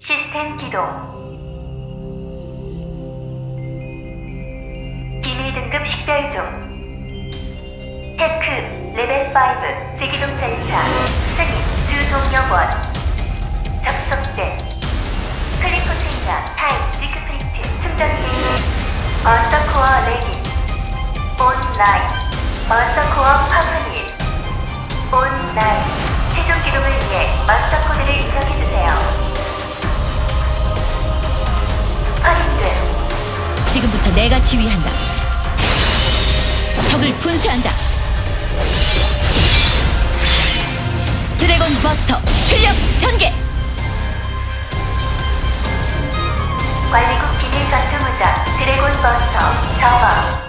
시스템 기동. 기밀 등급 식별 중. 테크 레벨 5 제기동 절차 승인 주동력원. 접속된 클리포테이나 타입 지크프리트 충전 기기. 마스터코어 레디 온라인. 마스터코어 파편일 온라인. 최종 기동을 위해 마스터코드를 입력해주세요. 확인됨. 지금부터 내가 지휘한다. 적을 분쇄한다. 드래곤 버스터 출력 전개. 관리국 기밀 전투 무장 드래곤 버스터 저하.